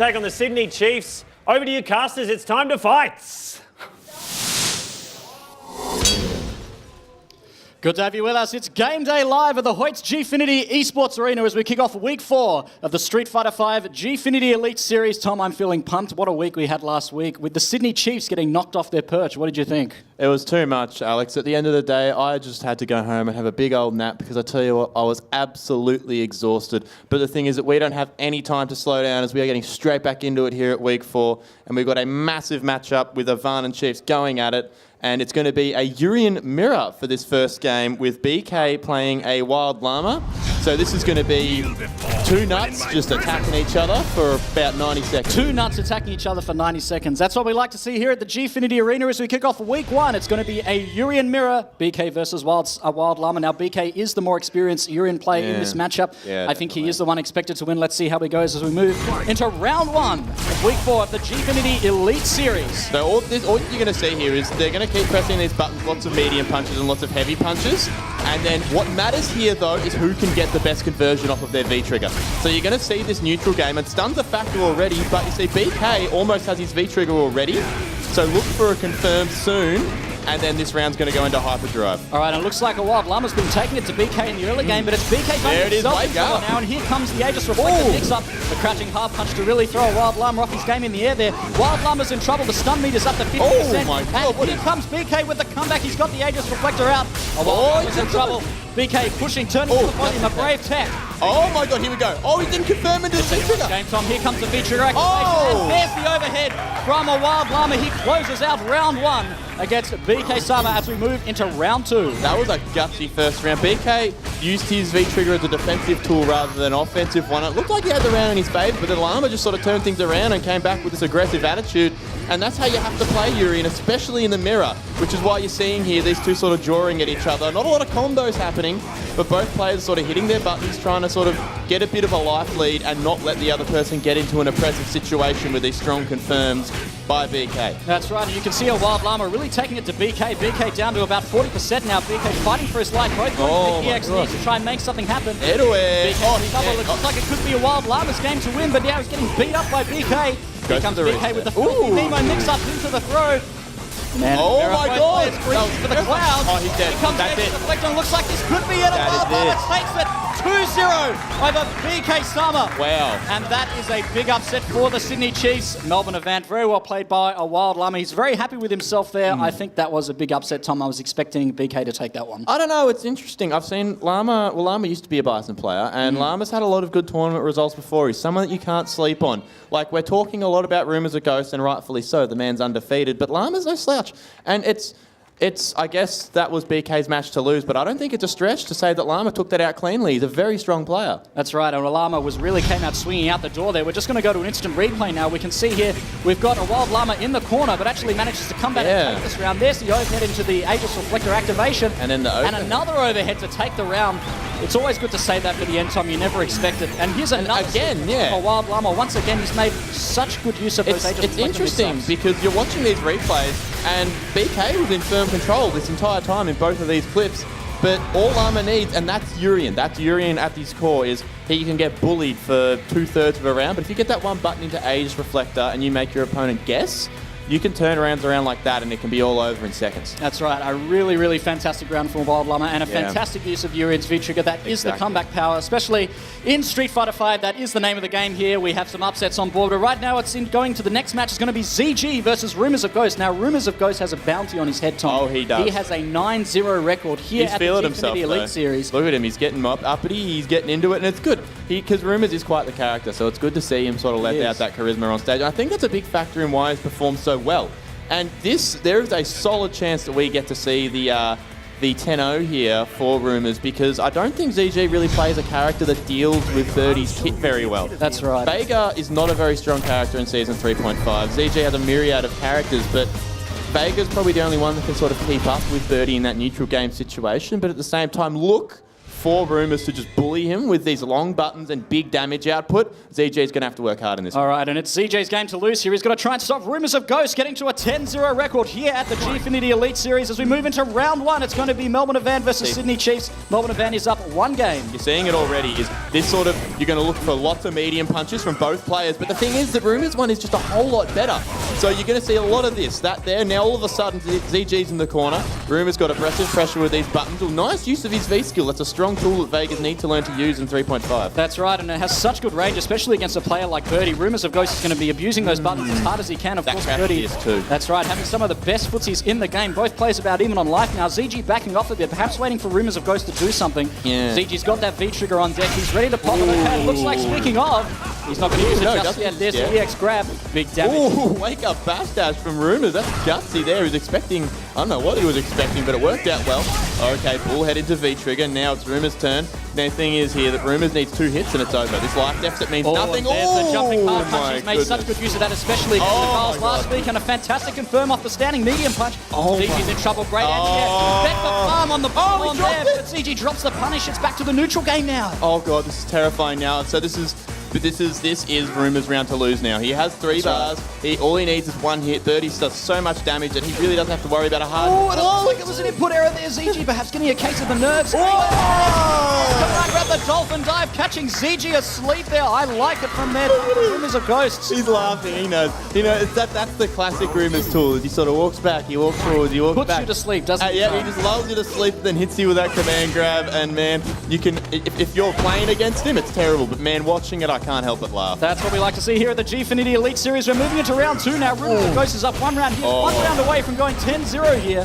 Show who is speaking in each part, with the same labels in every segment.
Speaker 1: Take on the Sydney Chiefs. Over to you, casters. It's time to fight.
Speaker 2: Good to have you with us. It's game day live at the Hoyts Gfinity Esports Arena as we kick off week 4 of the Street Fighter V Gfinity Elite Series. Tom, I'm feeling pumped. What a week we had last week with the Sydney Chiefs getting knocked off their perch. What did you think?
Speaker 3: It was too much, Alex. At the end of the day, I just had to go home and have a big old nap because I tell you what, I was absolutely exhausted. But the thing is that we don't have any time to slow down as we are getting straight back into it here at week 4. And we've got a massive matchup with Ivan and Chiefs going at it. And it's going to be a Urian mirror for this first game with BK playing a Wild Llama. So this is going to be two nuts just attacking each other for about 90 seconds.
Speaker 2: Two nuts attacking each other for 90 seconds. That's what we like to see here at the Gfinity Arena as we kick off week 1. It's going to be a Urian mirror, BK versus Wild Llama. Now, BK is the more experienced Urian player in this matchup. Yeah, I think he is the one expected to win. Let's see how he goes as we move into round 1 of week 4 of the Gfinity Elite Series.
Speaker 3: So all you're going to see here is they're going to keep pressing these buttons, lots of medium punches and lots of heavy punches. And then what matters here, though, is who can get the best conversion off of their V-trigger. So you're going to see this neutral game, and stun's a factor already, but you see BK almost has his V-trigger already. So look for a confirm soon. And then this round's going to go into hyperdrive.
Speaker 2: All right, and it looks like a Wild Llama's been taking it to BK in the early game, but it's BK finding himself in trouble now, and here comes the Aegis Reflector mix-up. The crouching half punch to really throw a Wild Llama off his game in the air there. Wild Llama's in trouble. The stun meter's up to 50%.
Speaker 3: Oh my God,
Speaker 2: and here comes BK with the comeback. He's got the Aegis Reflector out. A Wild Llama's in trouble. BK pushing, turning to the volume, a brave tech.
Speaker 3: Oh my God, here we go. Oh, he didn't confirm into the V-trigger.
Speaker 2: Game, Tom. Here comes the V-trigger activation. And there's the overhead from a Wild Llama. He closes out round 1 against BK Sama as we move into round 2.
Speaker 3: That was a gutsy first round. BK used his V-trigger as a defensive tool rather than an offensive one. It looked like he had the round in his favour, but the Llama just sort of turned things around and came back with this aggressive attitude. And that's how you have to play Urian, especially in the mirror, which is why you're seeing here these two sort of drawing at each other. Not a lot of combos happening, but both players sort of hitting their buttons, trying to sort of get a bit of a life lead and not let the other person get into an oppressive situation with these strong confirms by BK.
Speaker 2: That's right, and you can see a Wild Llama really taking it to BK. BK down to about 40% now. BK fighting for his life. Both going to the EX needs to try and make something happen.
Speaker 3: Anyway.
Speaker 2: It looks like it could be a Wild Llama's game to win, but now he's getting beat up by BK. Here comes BK with the filthy Nemo mix-up into the throw. And
Speaker 3: oh my God!
Speaker 2: For the cloud.
Speaker 3: Oh, he's dead.
Speaker 2: Here comes
Speaker 3: That's it.
Speaker 2: Deflector. Looks like this could be it. Wild Llama takes it 2-0 over BK Summer.
Speaker 3: Wow.
Speaker 2: And that is a big upset for the Sydney Chiefs. Melbourne Avant, very well played by a Wild Llama. He's very happy with himself there. I think that was a big upset, Tom. I was expecting BK to take that one.
Speaker 3: I don't know. It's interesting. I've seen Llama. Well, Llama used to be a Bison player, and Llama's had a lot of good tournament results before. He's someone that you can't sleep on. Like, we're talking a lot about rumours of Ghost, and rightfully so. The man's undefeated, but Llama's no slouch. And I guess that was BK's match to lose, but I don't think it's a stretch to say that Llama took that out cleanly. He's a very strong player.
Speaker 2: That's right, and Llama came out swinging out the door there. We're just going to go to an instant replay now. We can see here we've got a Wild Llama in the corner, but actually manages to come back and take this round. There's the overhead into the Aegis Reflector activation.
Speaker 3: And then and
Speaker 2: another overhead to take the round. It's always good to say that for the end, Tom. You never expect it. And here's another a Wild Llama. Once again, he's made such good use of those Aegis Reflector.
Speaker 3: It's interesting because you're watching these replays and BK was in firm control this entire time in both of these clips. But all Llama needs, and that's Urian. That's Urian at his core, is he can get bullied for 2/3 of a round. But if you get that one button into Aegis Reflector and you make your opponent guess, you can turn rounds around like that and it can be all over in seconds.
Speaker 2: That's right. A really, really fantastic round from Wild Llama and a fantastic use of Urian's V-trigger. That is the comeback power, especially in Street Fighter V. That is the name of the game here. We have some upsets on board, but right now it's going to the next match. It's going to be ZG versus Rumors of Ghost. Now, Rumors of Ghost has a bounty on his head, Tom.
Speaker 3: Oh, he does.
Speaker 2: He has a 9-0 record here at the Gfinity Elite Series.
Speaker 3: Look at him. He's getting uppity. He's getting into it, and it's good. Because Rumors is quite the character, so it's good to see him sort of let out that charisma on stage. I think that's a big factor in why he's performed so well. And there is a solid chance that we get to see the 10-0 here for Rumors, because I don't think ZG really plays a character that deals with 30's kit very well.
Speaker 2: That's right.
Speaker 3: Vega is not a very strong character in Season 3.5. ZG has a myriad of characters, but Vega's probably the only one that can sort of keep up with 30 in that neutral game situation. But at the same time, look for Rumors to just bully him with these long buttons and big damage output, ZJ's going to have to work hard in this one.
Speaker 2: All right, and it's ZJ's game to lose here. He's got to try and stop Rumors of Ghost getting to a 10-0 record here at the Gfinity Elite Series. As we move into round one, it's going to be Melbourne Event versus Sydney Chiefs. Melbourne Event is up 1 game.
Speaker 3: You're seeing it already. Is this sort of, you're going to look for lots of medium punches from both players, but the thing is that Rumors one is just a whole lot better. So you're going to see a lot of this, that there. Now all of a sudden, ZG's in the corner. Rumors got aggressive pressure with these buttons. Well, nice use of his V-skill. That's a strong tool that Vegas need to learn to use in 3.5.
Speaker 2: That's right, and it has such good range, especially against a player like Birdie. Rumors of Ghost is going to be abusing those buttons as hard as he can. Of course, Birdie
Speaker 3: is too.
Speaker 2: That's right, having some of the best footsies in the game. Both players about even on life now. ZG backing off a bit, perhaps waiting for Rumors of Ghost to do something.
Speaker 3: Yeah.
Speaker 2: ZG's got that V-trigger on deck. He's ready to pop it. Okay, looks like, speaking of, he's not going to use it just yet. There's the EX grab. Big damage.
Speaker 3: Ooh, wake up bash dash from Rumors. That's gutsy there. He was expecting, I don't know what he was expecting, but it worked out well. Okay, bullhead into V-trigger. Now it's Rumors' turn. Now the thing is here that Rumors needs 2 hits and it's over. This life deficit means nothing.
Speaker 2: There's the jumping hard punch.
Speaker 3: My
Speaker 2: He's made
Speaker 3: goodness.
Speaker 2: such good use of that, especially against the Guiles last week, and a fantastic confirm off the standing medium punch. ZG's in trouble. Great anti-air. Bet the farm on the ball on there, but ZG drops the punish. It's back to the neutral game now.
Speaker 3: Oh god, this is terrifying now. So this is Rumors' round to lose now. He has 3 bars. All he needs is 1 hit. 30 does so much damage that he really doesn't have to worry about a hard.
Speaker 2: Oh, it looks like it was an input error there. ZG perhaps getting a case of the nerves. Come on, grab the dolphin dive, catching ZG asleep there. I like it from there. Rumors of Ghosts.
Speaker 3: He's laughing. He knows. You know, that's the classic Rumors tool. He sort of walks back, he walks forwards, he walks
Speaker 2: Puts
Speaker 3: back.
Speaker 2: you to sleep, doesn't he?
Speaker 3: Yeah, he just lulls you to sleep, then hits you with that command grab. And man, you can if you're playing against him, it's terrible. But man, watching it, I can't help but laugh.
Speaker 2: That's what we like to see here at the Gfinity Elite Series. We're moving into round 2 now. Rumors of Ghost is up 1 round here, 1 round away from going 10-0 here.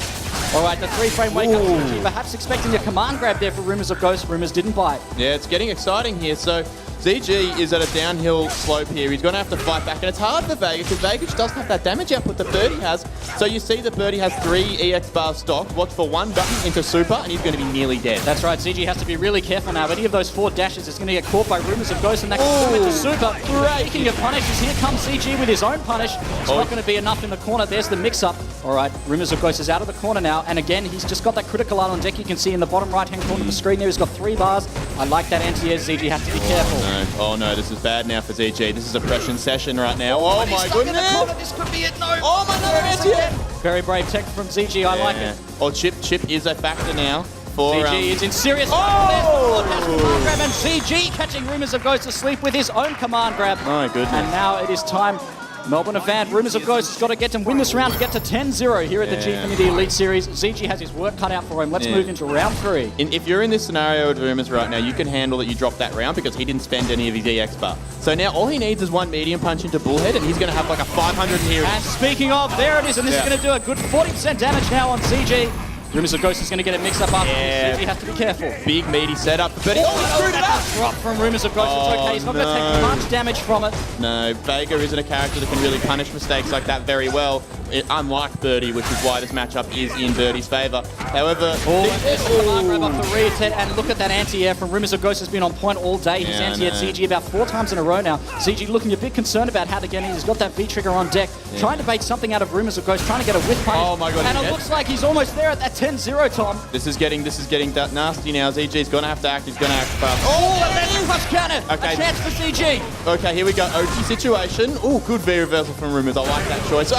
Speaker 2: All right, the 3-frame wake up ZG, perhaps expecting a command grab there for Rumors of Ghost. Rumors didn't bite.
Speaker 3: Yeah, it's getting exciting here. So ZG is at a downhill slope here. He's going to have to fight back. And it's hard for Vegas because Vegas doesn't have that damage output that Birdie has. So you see that Birdie has 3 EX bars stocked. Watch for 1 button into super and he's going to be nearly dead.
Speaker 2: That's right, ZG has to be really careful now. Any of those 4 dashes is going to get caught by Rumors of Ghost and that can go into super. Speaking of punishes, here comes ZG with his own punish. It's not going to be enough in the corner. There's the mix-up. All right, Rumors of Ghost is out of the corner now. And again, he's just got that critical art on deck. You can see in the bottom right-hand corner of the screen there, he's got 3 bars. I like that anti-air. ZG has to be careful.
Speaker 3: No. Oh no, this is bad now for ZG. This is a oppression session right now. Oh my goodness!
Speaker 2: This could be it. No.
Speaker 3: Oh my god!
Speaker 2: Very brave tech from ZG. I like it.
Speaker 3: Oh, Chip is a factor now. For
Speaker 2: ZG is in serious
Speaker 3: Oh!
Speaker 2: There's the command grab, and ZG catching Rumors of Ghost asleep with his own command grab.
Speaker 3: My goodness.
Speaker 2: And now it is time. Melbourne Event, Rumors of Ghost has got to get to win this round to get to 10-0 here at the Gfinity Elite Series. ZG has his work cut out for him. Let's move into round 3.
Speaker 3: If you're in this scenario with Rumors right now, you can handle that you drop that round because he didn't spend any of his EX bar. So now all he needs is 1 medium punch into Bullhead and he's going to have like a 500 here.
Speaker 2: And speaking of, there it is, and this is going to do a good 40% damage now on ZG. Rumors of Ghost is going to get it mixed up after this. ZG has to be careful.
Speaker 3: Big meaty setup, but he screwed it up.
Speaker 2: Drop from Rumors of Ghost. It's okay. He's not going to take much damage from it.
Speaker 3: No, Vega isn't a character that can really punish mistakes like that very well. Unlike Birdie, which is why this matchup is in Birdie's favour. However,
Speaker 2: there's the command grab off the reset, and look at that anti-air from Rumors of Ghost has been on point all day. He's anti-aired ZG about 4 times in a row now. ZG looking a bit concerned about how to get in. He's got that V-trigger on deck, trying to bait something out of Rumors of Ghost, trying to get a whiff punish.
Speaker 3: Oh my god!
Speaker 2: And it looks like he's almost there at that 10-0, Tom.
Speaker 3: This is getting that nasty now. ZG's going to have to act. He's going to act fast.
Speaker 2: Oh, and then punch counter.
Speaker 3: Okay.
Speaker 2: A chance for ZG.
Speaker 3: Okay, here we go. OT situation. Oh, good V reversal from Rumors. I like that choice.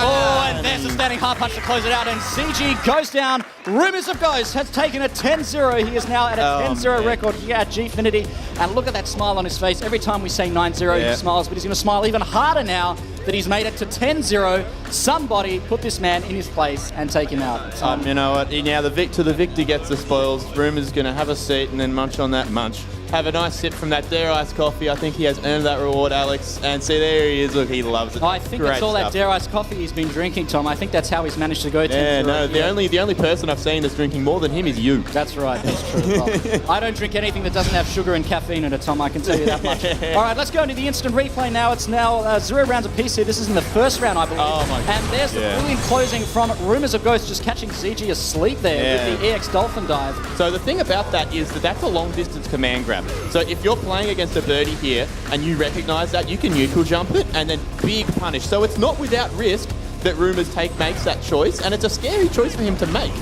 Speaker 2: And there's the standing hard punch to close it out, and ZG goes down. Rumors of Ghost has taken a 10-0. He is now at a 10-0 record here at Gfinity. And look at that smile on his face. Every time we say 9-0, he smiles, but he's going to smile even harder now that he's made it to 10-0. Somebody put this man in his place and take him out.
Speaker 3: You know what? Now the victor gets the spoils. Rumors going to have a seat and then munch on that munch. Have a nice sip from that Dare Ice coffee. I think he has earned that reward, Alex. And see, there he is. Look, he loves it.
Speaker 2: I think it's all that Dare Ice coffee he's been drinking, Tom. I think that's how he's managed to go 10-0.
Speaker 3: Yeah, no, the only person I've seen that's drinking more than him is you.
Speaker 2: That's right, that's true. Well, I don't drink anything that doesn't have sugar and caffeine in it, Tom, I can tell you that much. All right, let's go into the instant replay now. It's now 0 rounds apiece here. This is in the first round, I believe.
Speaker 3: Oh, my God.
Speaker 2: And there's the brilliant closing from Rumors of Ghost just catching ZG asleep there with the EX Dolphin dive.
Speaker 3: So the thing about that is that's a long distance command grab. So if you're playing against a Birdie here and you recognize that, you can neutral jump it and then big punish. So it's not without risk that Rumors makes that choice, and it's a scary choice for him to make.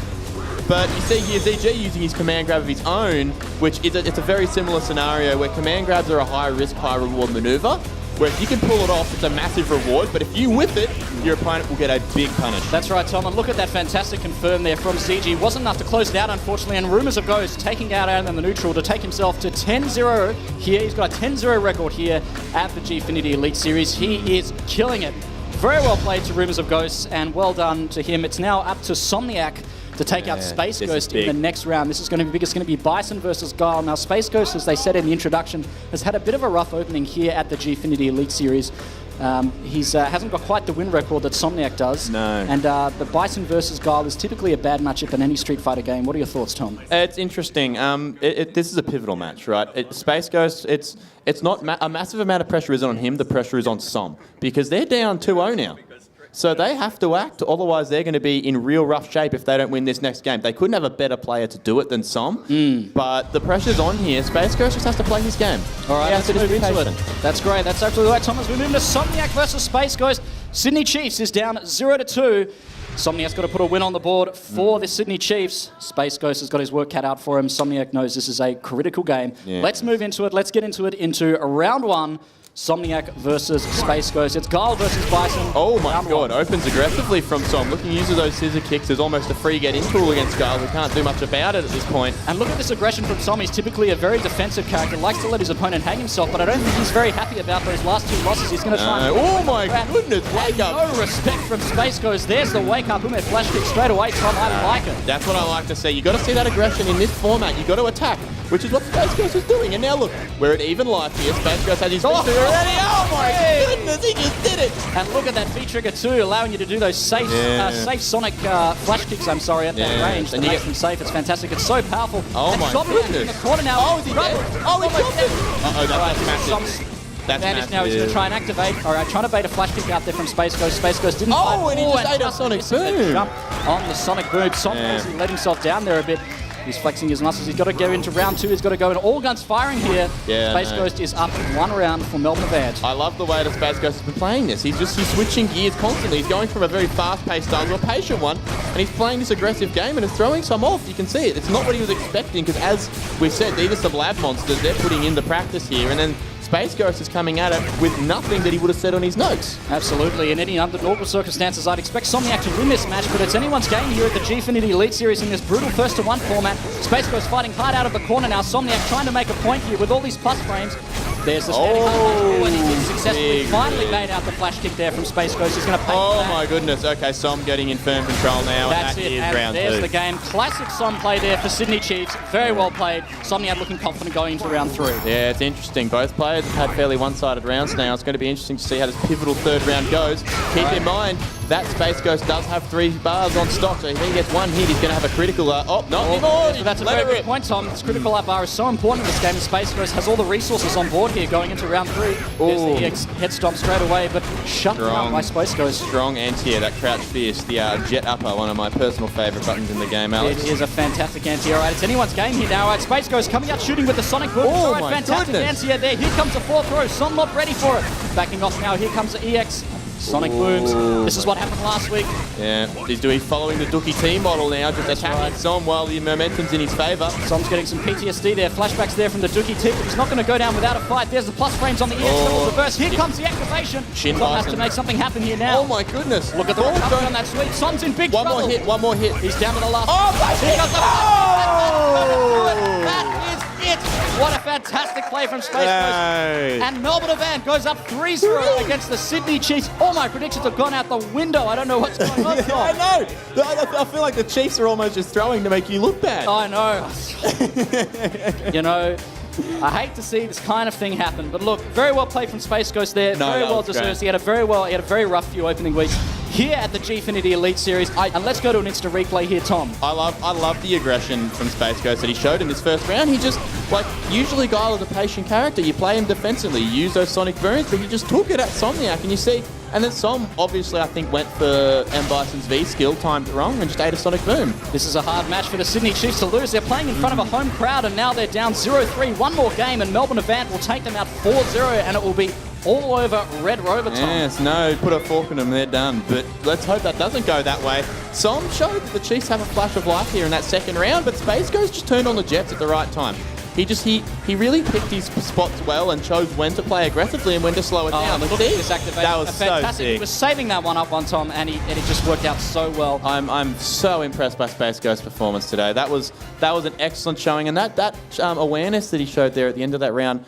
Speaker 3: But you see here ZG using his command grab of his own, which is it's a very similar scenario where command grabs are a high risk, high reward maneuver. Where if you can pull it off, it's a massive reward, but if you whip it, your opponent will get a big punish.
Speaker 2: That's right, Tom, and look at that fantastic confirm there from ZG. Wasn't enough to close it out, unfortunately, and rumours of Ghost taking out in the neutral to take himself to 10-0 here. He's got a 10-0 record here at the Gfinity Elite Series. He is killing it. Very well played to Rumours of Ghosts, and well done to him. It's now up to Somniac to take out Space Ghost in the next round. This is going to be big. It's going to be Bison versus Guile. Now, Space Ghost, as they said in the introduction, has had a bit of a rough opening here at the Gfinity Elite Series. He hasn't got quite the win record that Somniac does.
Speaker 3: No.
Speaker 2: And the Bison versus Guile is typically a bad matchup in any Street Fighter game. What are your thoughts, Tom?
Speaker 3: It's interesting. This is a pivotal match, right? Space Ghost, it's not a massive amount of pressure isn't on him. The pressure is on Som, because they're down 2-0 now. So they have to act, otherwise they're going to be in real rough shape if they don't win this next game. They couldn't have a better player to do it than Som, but the pressure's on here. Space Ghost just has to play his game.
Speaker 2: All right, let's move into it. That's great. That's absolutely right, Thomas. We move into Somniac versus Space Ghost. Sydney Chiefs is down 0-2. Somniac's got to put a win on the board for the Sydney Chiefs. Space Ghost has got his work cut out for him. Somniac knows this is a critical game.
Speaker 3: Yeah.
Speaker 2: Let's move into it. Let's get into it into round one. Somniac versus Space Ghost. It's Guile versus Bison.
Speaker 3: Oh my god, opens aggressively from Som. Looking to use those scissor kicks is almost a free get-in tool against Guile, who can't do much about it at this point.
Speaker 2: And look at this aggression from Som. He's typically a very defensive character, likes to let his opponent hang himself, but I don't think he's very happy about those last two losses. He's going to try and...
Speaker 3: Oh my goodness, wake up!
Speaker 2: No respect from Space Ghost. There's the wake up. Ume flash kick straight away, Tom. I like it.
Speaker 3: That's what I like to see. You got to see that aggression in this format. You got to attack, which is what Space Ghost is doing. And now look, we're at even life here. Space Ghost has his already. Oh my goodness, he just did it!
Speaker 2: And look at that V-trigger too, allowing you to do those safe Sonic flash kicks, at that range. And you get them safe. It's fantastic. It's so powerful.
Speaker 3: Oh
Speaker 2: and
Speaker 3: my
Speaker 2: goodness. In the corner now.
Speaker 3: Oh, is he dead? Oh, he's dead. Uh-oh, that's massive. That's
Speaker 2: massive. Now he's going to try and activate. All right, trying to bait a flash kick out there from Space Ghost. Space Ghost didn't fight.
Speaker 3: And he just ate a Sonic Boom.
Speaker 2: Jump on the Sonic Boom. Som obviously let himself down there a bit. He's flexing his muscles. He's got to go into round two. He's got to go in all guns firing here. Space Ghost is up 1 round for Melbourne Avant.
Speaker 3: I love the way that Space Ghost has been playing this. He's switching gears constantly. He's going from a very fast-paced style to a patient one, and he's playing this aggressive game and is throwing some off. You can see it. It's not what he was expecting, because as we've said, these are some lab monsters they're putting in the practice here, and then Space Ghost is coming at it with nothing that he would have said on his notes.
Speaker 2: Absolutely. In any under normal circumstances, I'd expect Somniac to win this match, but it's anyone's game here at the Gfinity Elite Series in this brutal 1-to-1 format. Space Ghost fighting hard out of the corner now. Somniac trying to make a point here with all these plus frames. There's the standing and he did successfully finally made out the flash kick there from Space Ghost. He's going to pay for that.
Speaker 3: My goodness. Okay, Som getting in firm control now.
Speaker 2: That's
Speaker 3: and
Speaker 2: it.
Speaker 3: Is
Speaker 2: And
Speaker 3: round
Speaker 2: there's
Speaker 3: two.
Speaker 2: the game. Classic Som play there for Sydney Chiefs. Very well played. Somniac looking confident going into round 3.
Speaker 3: Yeah, it's interesting. Both players have had fairly one-sided rounds now. It's going to be interesting to see how this pivotal third round goes. Keep in mind, that Space Ghost does have 3 bars on stock, so if he gets one hit, he's going to have a critical... not anymore!
Speaker 2: So that's a very good point, Tom. This critical bar is so important in this game, and Space Ghost has all the resources on board here going into round 3. There's the EX head stomp straight away, but shut down by Space Ghost.
Speaker 3: Strong anti-air, that crouch fierce, the jet upper, one of my personal favourite buttons in the game, Alex.
Speaker 2: It is a fantastic anti-air. All right, it's anyone's game here now. All right, Space Ghost coming out shooting with the Sonic Boom. All right, fantastic anti-air there. Here comes the 4th throw. Som not ready for it. Backing off now. Here comes the EX. Sonic Booms. This is what happened last week.
Speaker 3: Yeah, he's following the Dookie T model now, just attacking Som while the momentum's in his favour.
Speaker 2: Som's getting some PTSD there. Flashbacks there from the Dookie T, but he's not going to go down without a fight. There's the plus frames on the EX double reverse. Here comes the activation. Som has to make something happen here now.
Speaker 3: Oh my goodness.
Speaker 2: Look at the recovery on that sweep. Som's in big trouble.
Speaker 3: One more hit.
Speaker 2: He's down to the last. That is it. What a fantastic play from Space Ghost. And Melbourne Avant goes up 3-0 against the Sydney Chiefs. All my predictions have gone out the window. I don't know what's going on.
Speaker 3: I know. I feel like the Chiefs are almost just throwing to make you look bad.
Speaker 2: I know. You know, I hate to see this kind of thing happen, but look, very well played from Space Ghost there. Very well deserved. He had a very rough few opening weeks here at the Gfinity Elite Series. And let's go to an instant replay here, Tom.
Speaker 3: I love the aggression from Space Ghost that he showed in this first round. He just, usually Guile is a patient character. You play him defensively, you use those Sonic Booms, but he just took it at Somniac, and you see... And then Som, obviously, I think, went for M. Bison's V skill, timed it wrong, and just ate a Sonic Boom.
Speaker 2: This is a hard match for the Sydney Chiefs to lose. They're playing in front of a home crowd, and now they're down 0-3. One more game, and Melbourne Avant will take them out 4-0, and it will be all over Red Rover, Tom.
Speaker 3: Yes, no, put a fork in them, they're done. But let's hope that doesn't go that way. Som showed that the Chiefs have a flash of life here in that second round, but Space Ghost just turned on the Jets at the right time. He really picked his spots well and chose when to play aggressively and when to slow it down.
Speaker 2: Look at this activation.
Speaker 3: That was so
Speaker 2: fantastic.
Speaker 3: sick.
Speaker 2: He was saving that one up one time, and it just worked out so well.
Speaker 3: I'm so impressed by Space Ghost's performance today. That was an excellent showing, and that awareness that he showed there at the end of that round,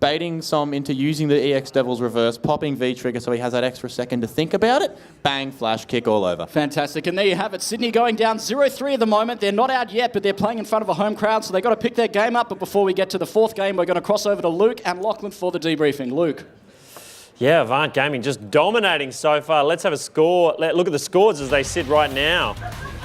Speaker 3: baiting Som into using the EX Devil's reverse, popping V-trigger so he has that extra second to think about it, bang, flash, kick all over.
Speaker 2: Fantastic, and there you have it. Sydney going down 0-3 at the moment. They're not out yet, but they're playing in front of a home crowd, so they've got to pick their game up. But before we get to the fourth game, we're going to cross over to Luke and Lachlan for the debriefing. Luke.
Speaker 1: Yeah, Avant Gaming just dominating so far. Let's have a score. Look at the scores as they sit right now.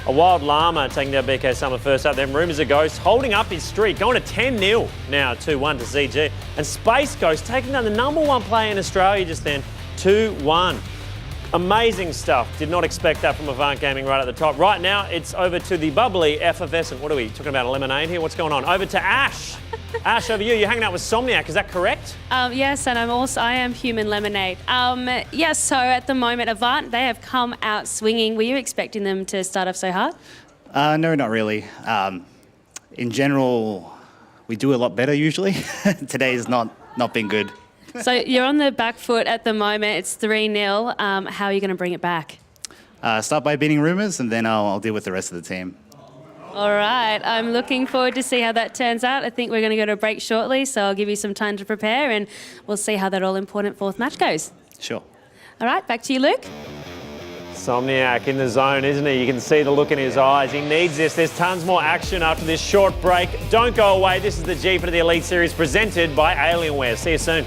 Speaker 1: A Wild Llama taking down BK Summer first up. Then Rumours a Ghost holding up his streak, going to 10-0 now, 2-1 to ZG. And Space Ghost taking down the #1 player in Australia just then, 2-1. Amazing stuff. Did not expect that from Avant Gaming right at the top. Right now, it's over to the bubbly, effervescent. What are we talking about? A lemonade here? What's going on? Over to Ash. Ash, over you. You're hanging out with Somniac. Is that correct?
Speaker 4: Yes, and I am Human Lemonade. Yes, so at the moment, Avant, they have come out swinging. Were you expecting them to start off so hard?
Speaker 5: No, not really. In general, we do a lot better usually. Today's not been good.
Speaker 4: So you're on the back foot at the moment. It's 3-0. How are you going to bring it back?
Speaker 5: Start by beating Rumours, and then I'll deal with the rest of the team.
Speaker 4: All right. I'm looking forward to see how that turns out. I think we're going to go to a break shortly, so I'll give you some time to prepare, and we'll see how that all-important fourth match goes.
Speaker 5: Sure.
Speaker 4: All right, back to you, Luke.
Speaker 1: Somniac in the zone, isn't he? You can see the look in his eyes. He needs this. There's tons more action after this short break. Don't go away. This is the G for the Elite Series presented by Alienware. See you soon.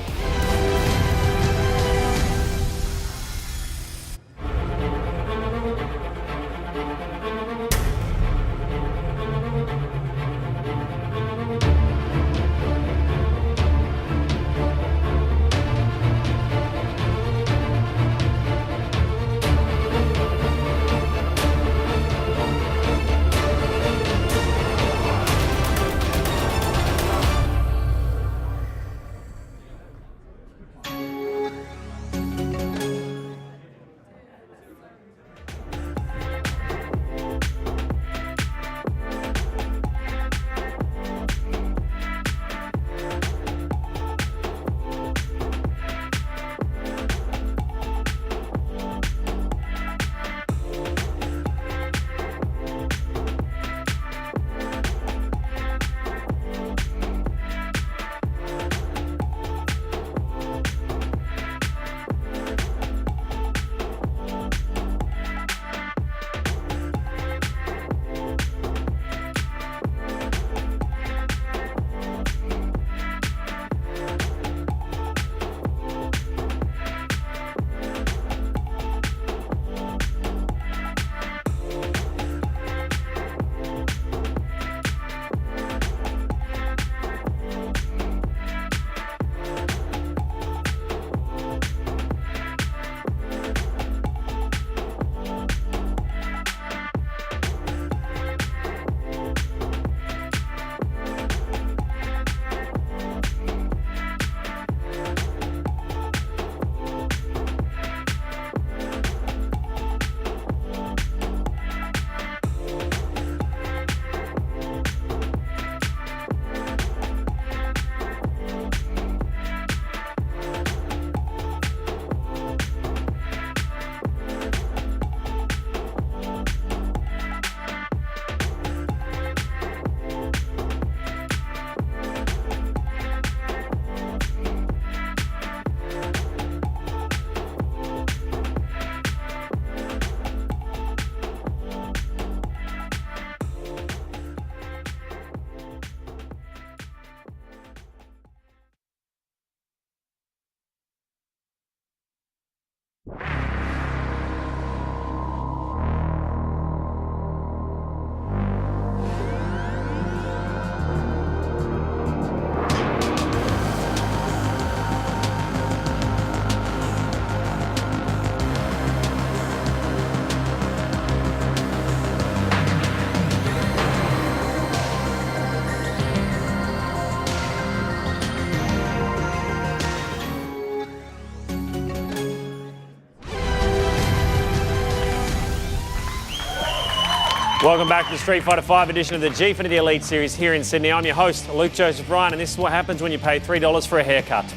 Speaker 1: Welcome back to the Street Fighter 5 edition of the Gfinity Elite Series here in Sydney. I'm your host, Luke Joseph Ryan, and this is what happens when you pay $3 for a haircut.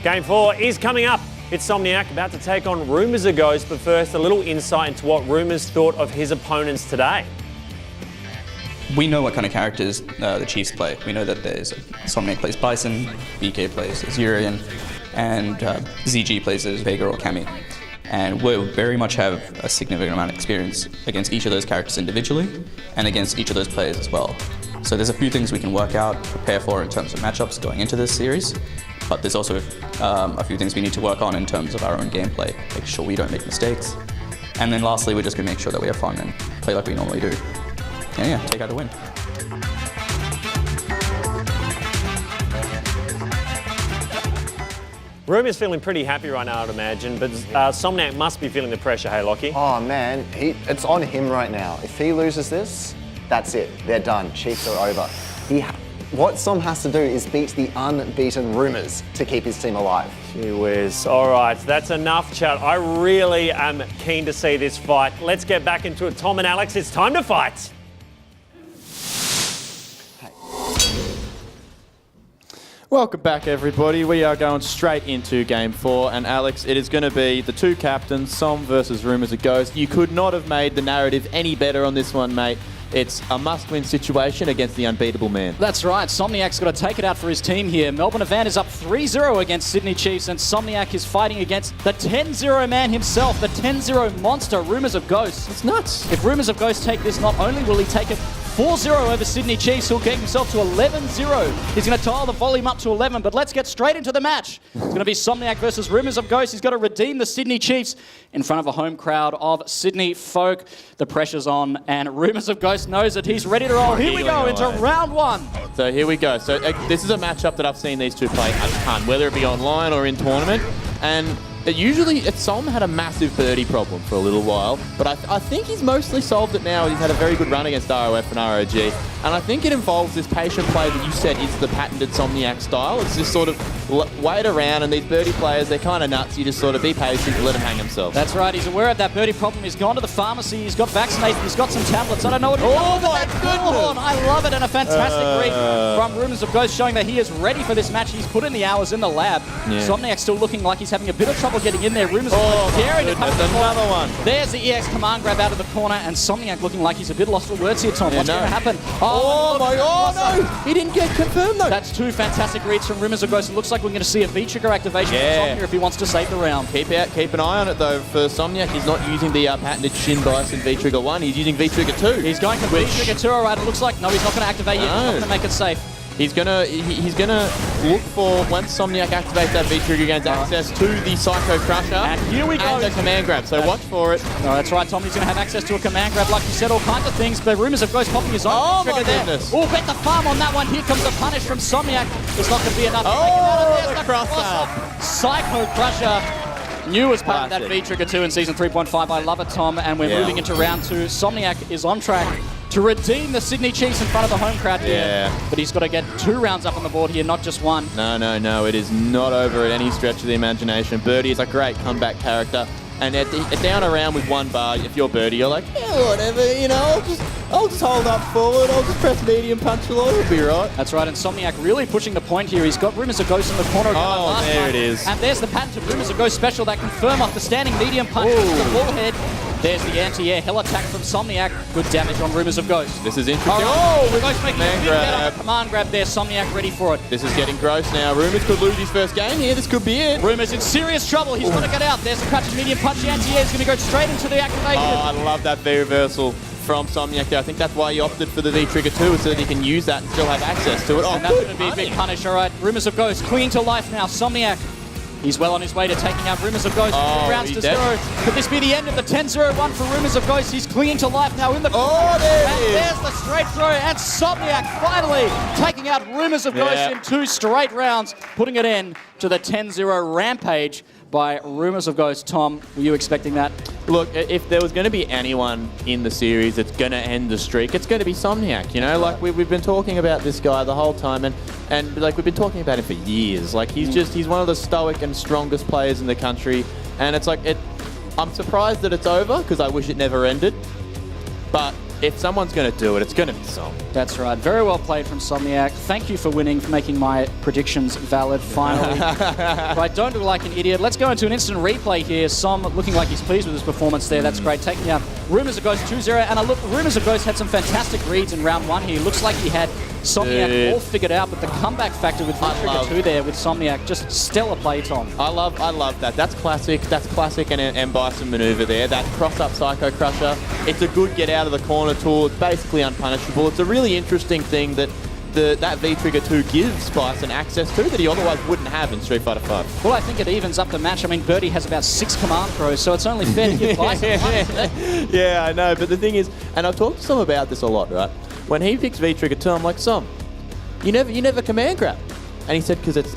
Speaker 1: Game 4 is coming up. It's Somniac about to take on Rumours of Ghost, but first, a little insight into what Rumours thought of his opponents today.
Speaker 6: We know what kind of characters the Chiefs play. We know that there's Somniac plays Bison, BK plays as Urian, and ZG plays as Vega or Cammy. And we very much have a significant amount of experience against each of those characters individually and against each of those players as well. So there's a few things we can work out, prepare for in terms of matchups going into this series, but there's also a few things we need to work on in terms of our own gameplay, make sure we don't make mistakes. And then lastly, we're just going to make sure that we have fun and play like we normally do. And yeah, take out a win.
Speaker 1: Rumours feeling pretty happy right now, I'd imagine, but Somniac must be feeling the pressure, hey Lockie?
Speaker 7: Oh man, it's on him right now. If he loses this, that's it. They're done. Chiefs are over. What Som has to do is beat the unbeaten Rumours to keep his team alive.
Speaker 1: Gee whiz. All right, that's enough chat. I really am keen to see this fight. Let's get back into it. Tom and Alex, it's time to fight.
Speaker 3: Welcome back, everybody. We are going straight into Game 4, and Alex, it is going to be the two captains, Som versus Rumours of Ghost. You could not have made the narrative any better on this one, mate. It's a must-win situation against the unbeatable man.
Speaker 2: That's right. Somniac's got to take it out for his team here. Melbourne Avant is up 3-0 against Sydney Chiefs, and Somniac is fighting against the 10-0 man himself, the 10-0 monster, Rumours of Ghost.
Speaker 3: It's nuts.
Speaker 2: If Rumours of Ghost take this, not only will he take it 4-0 over Sydney Chiefs, he'll get himself to 11-0. He's going to dial the volume up to 11, but let's get straight into the match. It's going to be Somniac versus Rumours of Ghost. He's got to redeem the Sydney Chiefs in front of a home crowd of Sydney folk. The pressure's on, and Rumours of Ghost knows that he's ready to roll. Here we go into round one.
Speaker 3: So here we go. So this is a matchup that I've seen these two play a ton, whether it be online or in tournament. And Som had a massive birdie problem for a little while, but I think he's mostly solved it now. He's had a very good run against ROF and ROG, and I think it involves this patient play that you said is the patented Somniac style. It's just sort of wait around, and these birdie players, they're kind of nuts. You just sort of be patient and let him hang himself.
Speaker 2: That's right. He's aware of that birdie problem. He's gone to the pharmacy. He's got vaccinated. He's got some tablets. I don't know what.
Speaker 3: Oh my goodness!
Speaker 2: I love it, and a fantastic read from Rumours of Ghost showing that he is ready for this match. He's put in the hours in the lab. Yeah. Somniac's still looking like he's having a bit of trouble getting in there. Rumours daring to come to the
Speaker 3: another one.
Speaker 2: There's the EX command grab out of the corner, and Somniac looking like he's a bit lost for words here, Tom.
Speaker 3: Yeah,
Speaker 2: What's going to happen?
Speaker 3: Oh no! He didn't get confirmed though.
Speaker 2: That's two fantastic reads from Rumours of Ghost. It looks like we're going to see a V-trigger activation from Som here if he wants to save the round.
Speaker 3: Keep an eye on it though. For Somniac, he's not using the patented Shin Bison V-trigger 1. He's using V-trigger 2.
Speaker 2: He's going for V-trigger 2. All right, it looks like no, he's not going to activate yet. He's not going to make it safe.
Speaker 3: He's gonna look for, once Somniac activates that V-trigger, gains access to the Psycho Crusher
Speaker 2: and here we go.
Speaker 3: And a command grab, so watch for it.
Speaker 2: No, that's right, Tom. He's going to have access to a command grab, like you said, all kinds of things, but Rumours of Ghost popping his own trigger there. Oh, bet the farm on that one. Here comes the punish from Somniac. It's not going to be enough.
Speaker 3: Oh, the crosser.
Speaker 2: Psycho Crusher. New as part of that V-trigger 2 in Season 3.5. I love it, Tom, and we're moving into round 2. Somniac is on track to redeem the Sydney Chiefs in front of the home crowd here. But he's got to get 2 rounds up on the board here, not just 1.
Speaker 3: No. It is not over at any stretch of the imagination. Birdie is a great comeback character. And down around with 1 bar, if you're Birdie, you're like, yeah, whatever, you know, I'll just hold up forward, I'll just press medium punch a lot, it'll be right.
Speaker 2: That's right, and Somniac really pushing the point here. He's got Rumours of Ghost in the corner.
Speaker 3: Oh, there it is.
Speaker 2: And there's the patented Rumours of Ghost special that confirm off the standing medium punch to the forehead. There's the anti-air hell attack from Somniac. Good damage on Rumours of Ghost.
Speaker 3: This is interesting.
Speaker 2: Oh, we're Ghost making a big get on the command grab there. Somniac ready for it.
Speaker 3: This is getting gross now. Rumours could lose his first game here. This could be it.
Speaker 2: Rumours in serious trouble. He's got to get out. There's the crouching medium punch. The anti-air is going to go straight into the activation.
Speaker 3: Oh, I love that V-reversal from Somniac there. I think that's why he opted for the V-trigger 2, so that he can use that and still have access to it. Oh,
Speaker 2: and that's going to be a big punish. All right, Rumours of Ghost clinging to life now. Somniac. He's well on his way to taking out Rumours of Ghost. 2 rounds to 0. Could this be the end of the 10-0-1 for Rumours of Ghost? He's clinging to life now in the corner. And there's the straight throw. And Somniac finally taking out Rumours of Ghost in 2 straight rounds, putting it in to the 10-0 rampage by Rumours of Ghost. Tom, were you expecting that?
Speaker 3: Look, if there was going to be anyone in the series that's going to end the streak, it's going to be Somniac. You know, like we've been talking about this guy the whole time, and like we've been talking about him for years. Like he's one of the stoic and strongest players in the country, and it's like I'm surprised that it's over because I wish it never ended. But if someone's going to do it, it's going to be Som.
Speaker 2: That's right. Very well played from Somniac. Thank you for winning, for making my predictions valid, finally. But I don't look like an idiot. Let's go into an instant replay here. Som looking like he's pleased with his performance there. That's great. Taking out Rumors of Ghost 2-0. And look, Rumors of Ghost had some fantastic reads in round 1 here. Looks like he had Somniac all figured out, but the comeback factor with V-Trigger 2 there with Somniac, just stellar play, Tom.
Speaker 3: I love that. That's classic. That's classic and Bison maneuver there. That cross-up Psycho Crusher. It's a good get out of the corner tool. It's basically unpunishable. It's a really interesting thing that that V-Trigger 2 gives Bison access to that he otherwise wouldn't have in Street Fighter 5.
Speaker 2: Well, I think it evens up the match. I mean, Birdie has about 6 command throws, so it's only fair to give Bison one.
Speaker 3: Yeah, I know. But the thing is, and I've talked to Som about this a lot, right? When he picks V-Trigger 2, I'm like, Som, you never command grab. And he said because it's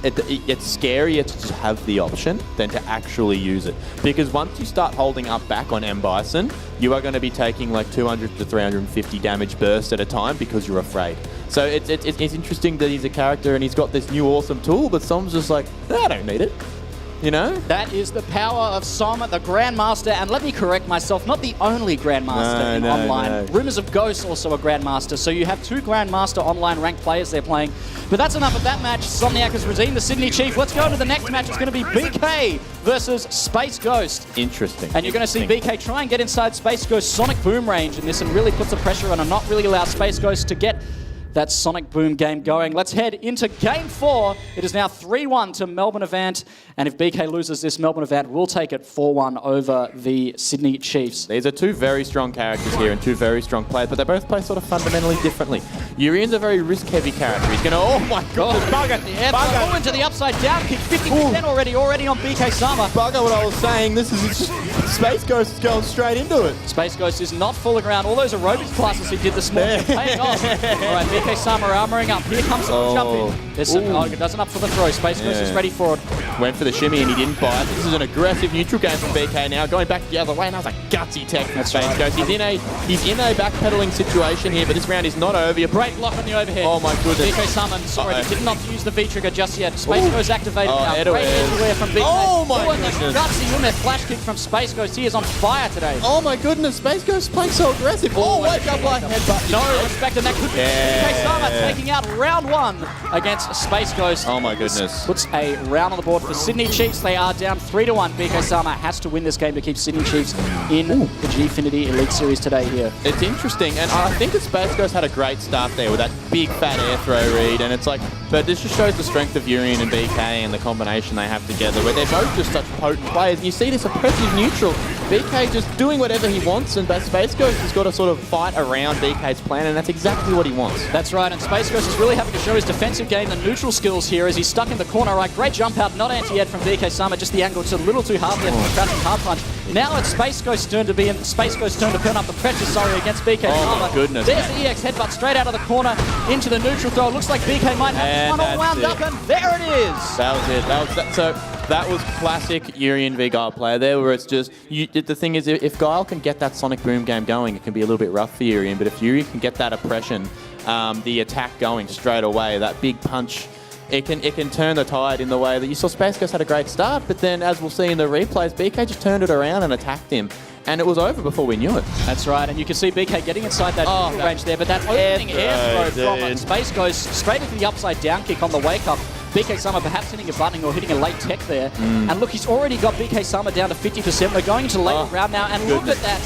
Speaker 3: scarier to just have the option than to actually use it. Because once you start holding up back on M. Bison, you are going to be taking like 200 to 350 damage bursts at a time because you're afraid. So it's interesting that he's a character and he's got this new awesome tool, but Som's just like, I don't need it. You know?
Speaker 2: That is the power of Som, the Grandmaster, and let me correct myself, not the only Grandmaster in online.
Speaker 3: No.
Speaker 2: Rumors of Ghosts also a Grandmaster, so you have 2 Grandmaster online ranked players they're playing. But that's enough of that match. Somniac has redeemed the Sydney Chief. Let's go into the next match. It's going to be BK versus Space Ghost.
Speaker 3: Interesting.
Speaker 2: And you're going to see BK try and get inside Space Ghost's Sonic Boom range in this and really puts the pressure on and not really allow Space Ghost to get that Sonic Boom game going. Let's head into Game 4. It is now 3-1 to Melbourne Avant, and if BK loses this, Melbourne Avant will take it 4-1 over the Sydney Chiefs.
Speaker 3: These are 2 very strong characters here and 2 very strong players, but they both play sort of fundamentally differently. Urian's a very risk-heavy character. He's going to, oh my god,
Speaker 2: Bug at the air, bug into the upside down kick, 50% already on BK Sama.
Speaker 3: Bugger what I was saying, this is just, Space Ghost is going straight into it.
Speaker 2: Space Ghost is not fooling around. All those aerobics classes he did this morning are paying off. All right, BK Sama armoring up. Here comes the jump in. There's some, it doesn't up for the throw. Space Ghost is ready for it.
Speaker 3: Went for the shimmy and he didn't bite. This is an aggressive neutral game from BK now. Going back the other way, and that was a gutsy tech from Space Ghost. He's in a backpedaling situation here, but this round is not over.
Speaker 2: Great block on the overhead.
Speaker 3: Oh my goodness.
Speaker 2: BK Sama, sorry, he did not use the V-Trigger just yet. Space Ghost activated now. Great edgeware from BK.
Speaker 3: Oh my goodness.
Speaker 2: And the gutsy Ume flash kick from Space Ghost. He is on fire today.
Speaker 3: Oh my goodness, Space Ghost playing so aggressive. Oh, wake up like headbutt.
Speaker 2: No respect, and that could be BK Sama taking out round 1 against Space Ghost.
Speaker 3: Oh my goodness.
Speaker 2: Puts a round on the board for Sydney Chiefs. They are down 3-1. BK Sama has to win this game to keep Sydney Chiefs in the Gfinity Elite Series today here.
Speaker 3: It's interesting, and I think that Space Ghost had a great start there with that big fat air throw read, and it's like, but this just shows the strength of Urian and BK and the combination they have together, where they're both just such potent players, and you see this oppressive neutral. BK just doing whatever he wants, and Space Ghost has got to sort of fight around BK's plan, and that's exactly what he wants.
Speaker 2: That's right, and Space Ghost is really having to show his defensive game and neutral skills here as he's stuck in the corner. Right, great jump out, not anti-ed from BK Sama, just the angle. It's a little too hard there for the crouching hard punch. Now it's Space Ghost's turn to turn up the pressure, against BK Sama.
Speaker 3: Oh my goodness.
Speaker 2: There's the EX headbutt straight out of the corner into the neutral throw. Looks like BK might have this one all wound up, and there it is.
Speaker 3: That was it. So that was classic Urian v Guile player there, where it's just, the thing is, if Guile can get that Sonic Boom game going, it can be a little bit rough for Urian, but if Urian can get that oppression, the attack going straight away, that big punch, it can turn the tide in the way that you saw Space Ghost had a great start, but then as we'll see in the replays, BK just turned it around and attacked him. And it was over before we knew it.
Speaker 2: That's right, and you can see BK getting inside that range there, but that opening air throw from Space goes straight into the upside down kick on the wake up. BK Sama perhaps hitting a button or hitting a late tech there. And look, he's already got BK Sama down to 50%. We're going into the late round now, and look at that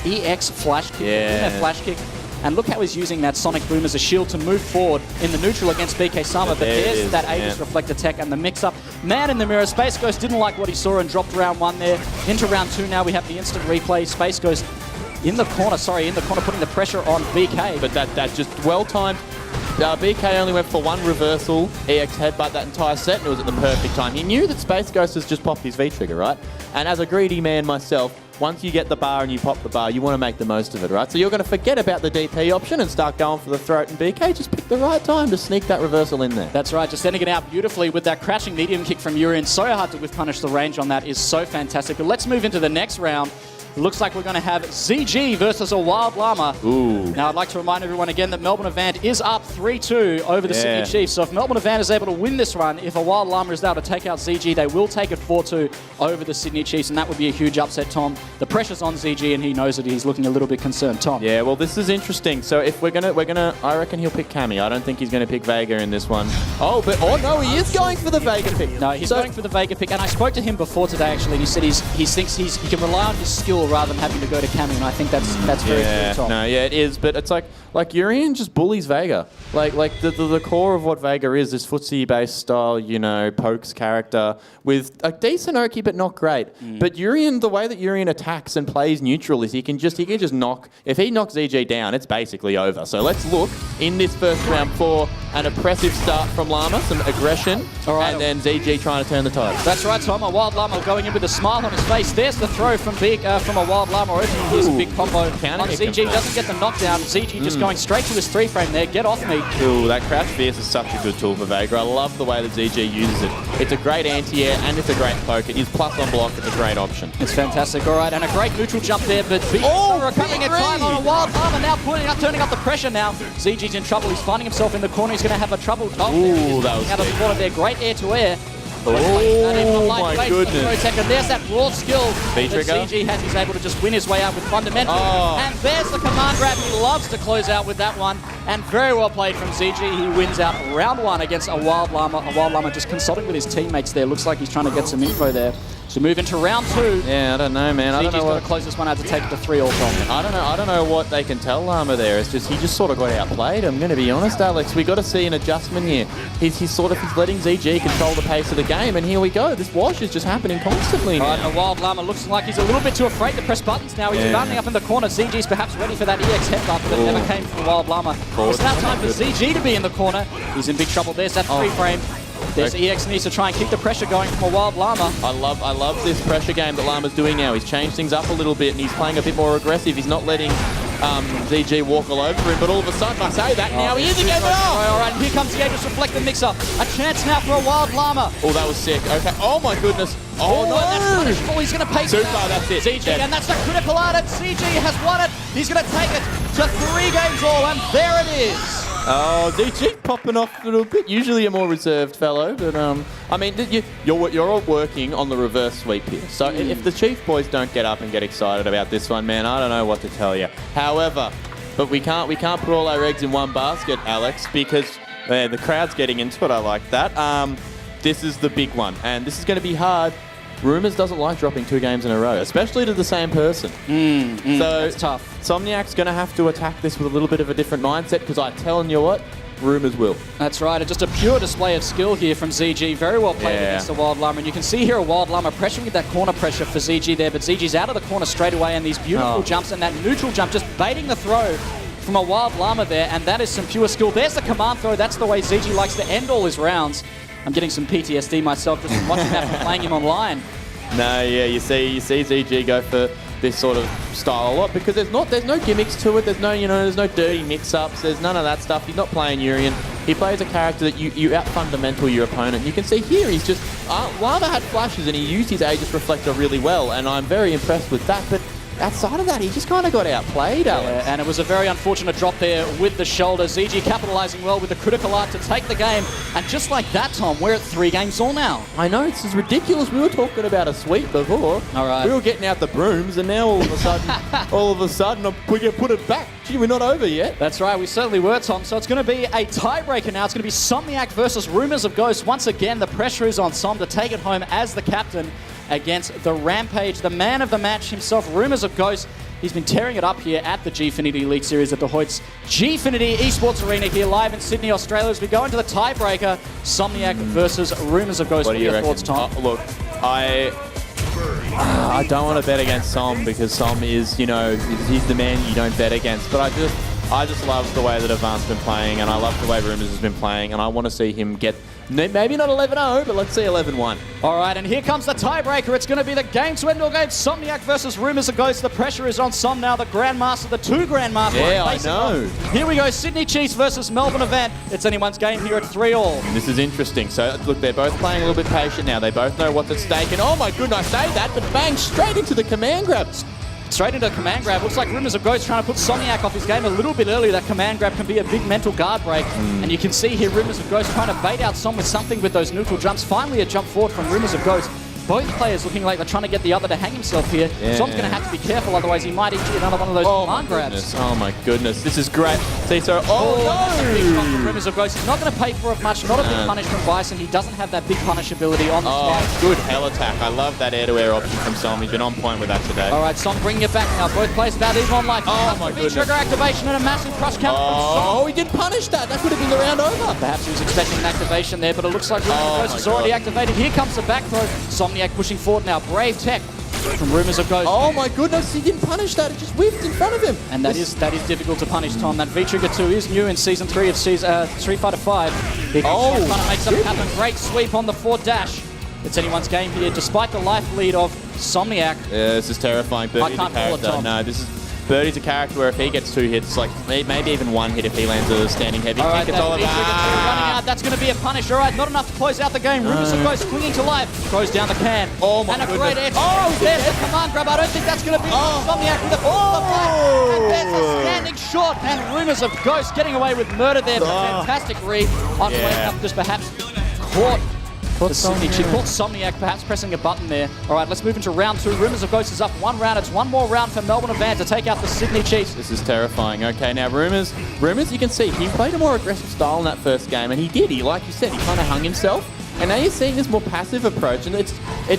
Speaker 2: EX flash kick, flash kick. And look how he's using that Sonic Boom as a shield to move forward in the neutral against BK Sama. But there's that Aegis Reflector tech and the mix-up. Man in the mirror, Space Ghost didn't like what he saw and dropped round 1 there. Into round 2 now, we have the instant replay. Space Ghost in the corner, putting the pressure on BK.
Speaker 3: But that just well-timed. BK only went for 1 reversal, EX headbutt that entire set, and it was at the perfect time. He knew that Space Ghost has just popped his V-trigger, right? And as a greedy man myself, once you get the bar and you pop the bar, you want to make the most of it, right? So you're going to forget about the DP option and start going for the throat, and BK just picked the right time to sneak that reversal in there.
Speaker 2: That's right, just sending it out beautifully with that crashing medium kick from Urian. So hard to whiff punish. The range on that is so fantastic. But let's move into the next round. looks like we're going to have ZG versus a Wild Llama.
Speaker 3: Ooh.
Speaker 2: Now, I'd like to remind everyone again that Melbourne Event is up 3-2 over the Sydney Chiefs. So if Melbourne Event is able to win this run, if a Wild Llama is able to take out ZG, they will take it 4-2 over the Sydney Chiefs, and that would be a huge upset, Tom. The pressure's on ZG, and he knows it. He's looking a little bit concerned. Tom.
Speaker 3: Yeah, well, this is interesting. So if we're gonna, I reckon he'll pick Cammy. I don't think he's gonna pick Vega in this one. Oh no, he is going for the Vega pick.
Speaker 2: No, he's going for the Vega pick, and I spoke to him before today actually, and he said he thinks he can rely on his skill rather than having to go to Cammy, and I think that's very true, Tom.
Speaker 3: No, yeah, it is, but it's like Urian just bullies Vega. Like the core of what Vega is this footsie-based style, you know, pokes character with a decent Oki, but not great. But Urian, the way that Urian attacks and plays neutral is he can just knock. If he knocks ZG down, it's basically over. So let's look in this first round for an oppressive start from Llama, some aggression, and then ZG trying to turn the tide.
Speaker 2: That's right, Tom. A Wild Llama going in with a smile on his face. There's the throw from a Wild Llama. Opening his big combo on ZG. Doesn't get the knockdown. ZG just going straight to his 3-frame there. Get off me.
Speaker 3: Ooh, that Crouch Fierce is such a good tool for Vega. I love the way that ZG uses it. It's a great anti-air and it's a great poke. It is plus on block. It's a great option.
Speaker 2: It's fantastic. All right, and a great neutral jump there, but recovering a time on a Wild Llama now turning up the pressure now. ZG's in trouble. He's finding himself in the corner. He's going to have a trouble.
Speaker 3: Ooh, that was
Speaker 2: out of the corner there. Great air-to-air.
Speaker 3: Oh my goodness.
Speaker 2: And there's that raw skill that
Speaker 3: V-trigger.
Speaker 2: ZG has. He's able to just win his way out with fundamental. And there's the command grab. He loves to close out with that one. And very well played from ZG. He wins out round 1 against a Wild Llama. A Wild Llama just consulting with his teammates there. Looks like he's trying to get some info there. So move into round 2.
Speaker 3: Yeah, I don't know, man. I don't know.
Speaker 2: ZG's got to close this one out to take it to 3-all from.
Speaker 3: I don't know what they can tell Llama there. It's just he just sort of got outplayed. I'm going to be honest, Alex. We got to see an adjustment here. He's letting ZG control the pace of the game, and here we go. This wash is just happening constantly now.
Speaker 2: And a Wild Llama looks like he's a little bit too afraid to press buttons now. He's rounding up in the corner. ZG's perhaps ready for that EX headbutt, but it never came from the Wild Llama. It's now time for ZG to be in the corner. He's in big trouble. There's that 3-frame. There's EX needs to try and keep the pressure going from a Wild Llama.
Speaker 3: I love this pressure game that Llama's doing now. He's changed things up a little bit and he's playing a bit more aggressive. He's not letting ZG walk all over him, but all of a sudden, I say that now he is again.
Speaker 2: All right, here comes the Aegis Reflector mix-up. A chance now for a Wild Llama.
Speaker 3: Oh, that was sick. Okay. Oh my goodness. Oh no.
Speaker 2: That's punishable. He's going to pay
Speaker 3: Super, that's it.
Speaker 2: ZG, and that's a critical art, and ZG has won it. He's going to take it to 3 games all, and there it is.
Speaker 3: Oh, ZG popping off a little bit. Usually a more reserved fellow, but I mean, you're all working on the reverse sweep here. So if the Chief boys don't get up and get excited about this one, man, I don't know what to tell you. However, but we can't put all our eggs in one basket, Alex, because the crowd's getting into it. I like that. This is the big one, and this is going to be hard. Rumors doesn't like dropping 2 games in a row, especially to the same person. So
Speaker 2: that's tough.
Speaker 3: Somniac's going to have to attack this with a little bit of a different mindset, because I'm telling you what, Rumors will.
Speaker 2: That's right. And just a pure display of skill here from ZG. Very well played against the Wild Llama. And you can see here a Wild Llama pressuring with that corner pressure for ZG there, but ZG's out of the corner straight away, and these beautiful jumps and that neutral jump just baiting the throw from a Wild Llama there, and that is some pure skill. There's the command throw. That's the way ZG likes to end all his rounds. I'm getting some PTSD myself just from watching that from playing him online.
Speaker 3: No, yeah, you see ZG go for this sort of style a lot because there's no gimmicks to it. There's no dirty mix-ups. There's none of that stuff. He's not playing Urian. He plays a character that you out-fundamental your opponent. You can see here he's just Llama had flashes and he used his Aegis Reflector really well, and I'm very impressed with that. But outside of that, he just kind of got outplayed, Alex.
Speaker 2: Yeah, and it was a very unfortunate drop there with the shoulder. ZG capitalizing well with the critical art to take the game. And just like that, Tom, we're at 3 games all now.
Speaker 3: I know, this is ridiculous. We were talking about a sweep before.
Speaker 2: All right.
Speaker 3: We were getting out the brooms, and now all of a sudden, we get put it back. Gee, we're not over yet.
Speaker 2: That's right, we certainly were, Tom. So it's going to be a tiebreaker now. It's going to be Somniac versus Rumors of Ghosts. Once again, the pressure is on Som to take it home as the captain against the Rampage, the man of the match himself, Rumors of Ghosts. He's been tearing it up here at the Gfinity League Series at the Hoyts Gfinity Esports Arena here live in Sydney, Australia, as we go into the tiebreaker, Somniac versus Rumors of Ghosts.
Speaker 3: What are your
Speaker 2: thoughts, Tom?
Speaker 3: Look, I don't want to bet against Som because Som is, he's the man you don't bet against. But I just love the way that Avant's been playing, and I love the way Rumors has been playing, and I want to see him get maybe not 11-0, but let's see 11-1.
Speaker 2: All right, and here comes the tiebreaker. It's going to be the game to end all games. Somniac versus Rumors of Ghosts. The pressure is on Som now, the Grandmaster, the 2 Grandmaster.
Speaker 3: Yeah, I know.
Speaker 2: Here we go, Sydney Chiefs versus Melbourne Event. It's anyone's game here at 3-all.
Speaker 3: This is interesting. So, look, they're both playing a little bit patient now. They both know what's at stake. And, oh my goodness, I say that, but bang, straight into the command grabs.
Speaker 2: Straight into a command grab. Looks like Rumors of Ghost trying to put Somniac off his game a little bit early. That command grab can be a big mental guard break. And you can see here Rumors of Ghost trying to bait out Som with something with those neutral jumps. Finally a jump forward from Rumors of Ghost. Both players looking like they're trying to get the other to hang himself here.
Speaker 3: Yeah.
Speaker 2: Som's going to have to be careful, otherwise he might eat another one of those command grabs.
Speaker 3: Oh my goodness, this is great. See, so,
Speaker 2: That's a big shot from
Speaker 3: no!
Speaker 2: Rumors of Ghost. He's not going to pay for it much. Not a big punish from Bison. He doesn't have that big punish ability on the side.
Speaker 3: Good hell attack. I love that air-to-air option from Som. He's been on point with that today.
Speaker 2: All right, Som bringing it back now. Both players about even on life.
Speaker 3: Oh my goodness.
Speaker 2: Trigger activation and a massive crush counter from Som.
Speaker 3: Oh, he didn't punish that. That could have been the round over.
Speaker 2: Perhaps he was expecting an activation there, but it looks like Rumors of Ghost is already activated. Here comes the back throw. Somniac pushing forward now. Brave tech from Rumors of Ghost.
Speaker 3: Oh my goodness, he didn't punish that. It just whiffed in front of him.
Speaker 2: And that is difficult to punish, Tom. That V-Trigger 2 is new in Season 3 of Street Fighter 5. Big trying to make something happen. Great sweep on the forward dash. It's anyone's game here, despite the life lead of Somniac.
Speaker 3: Yeah, this is terrifying. Birdie's
Speaker 2: I can't call it, Tom.
Speaker 3: No, this is... Birdie's a character where if he gets 2 hits, like maybe even 1 hit if he lands a standing heavy
Speaker 2: All right,
Speaker 3: kick, it's all
Speaker 2: V-Trigger 2 running
Speaker 3: about...
Speaker 2: out. That's going to be a punish. All right, not enough to close out the game. Rumors of Ghost clinging to life. Throws down the can.
Speaker 3: Oh my
Speaker 2: And a
Speaker 3: goodness.
Speaker 2: great edge. Oh, there's the command grab. I don't think that's going to be Somniac with a full of life. And there's a standing short. And Rumors of Ghost getting away with murder there. But fantastic read on wake up. Just perhaps caught the Sydney Chief. Caught Somniac perhaps pressing a button there. All right, let's move into round 2. Rumors of Ghost is up 1 round. It's 1 more round for Melbourne Advance to take out the Sydney Chiefs.
Speaker 3: This is terrifying. Okay, now Rumors, you can see he played a more aggressive style in that first game, and he did. He, like you said, he kind of hung himself. And now you're seeing this more passive approach, and it's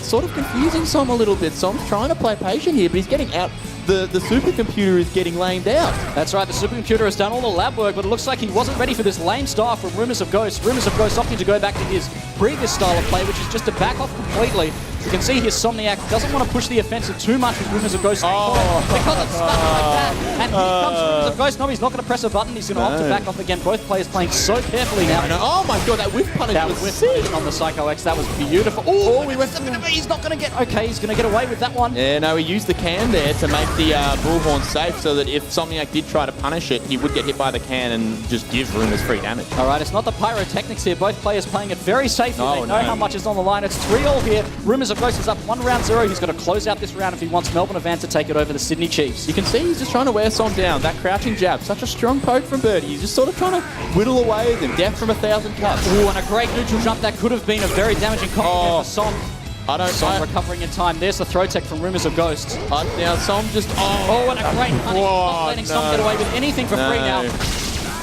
Speaker 3: sort of confusing Som a little bit. Som's trying to play patient here, but he's getting out. The supercomputer is getting lamed out.
Speaker 2: That's right, the supercomputer has done all the lab work, but it looks like he wasn't ready for this lame style from Rumors of Ghost. Rumors of Ghost opting to go back to his previous style of play, which is just to back off completely. You can see here Somniac doesn't want to push the offensive too much with Rumors of Ghost. Because it's stuck like that. And here comes Rumors of Ghost. No, he's not going to press a button. He's going to opt to back off again. Both players playing so carefully now.
Speaker 3: Oh my god, that whiff punish
Speaker 2: That
Speaker 3: was
Speaker 2: whiff
Speaker 3: sick.
Speaker 2: punish on the Psycho X, that was beautiful. Oh, he's not going to get... Okay, he's going to get away with that one.
Speaker 3: Yeah, no, he used the can there to make the bullhorn safe so that if Somniac did try to punish it, he would get hit by the can and just give Rumors free damage.
Speaker 2: All right, it's not the pyrotechnics here. Both players playing it very safely. They know how much is on the line. It's 3-all here. Rumors of Ghost is up 1 round 0. He's got to close out this round if he wants Melbourne Advance to take it over the Sydney Chiefs.
Speaker 3: You can see he's just trying to wear Som down. That crouching jab, such a strong poke from Birdie. He's just sort of trying to whittle away with him. Death from 1,000 cuts.
Speaker 2: Ooh, and a great neutral jump. That could have been a very damaging combo for Som. Som recovering in time. There's the throw tech from Rumors of Ghost.
Speaker 3: Now Som just...
Speaker 2: Oh, and a great punish. Not letting Som get away with anything for free now.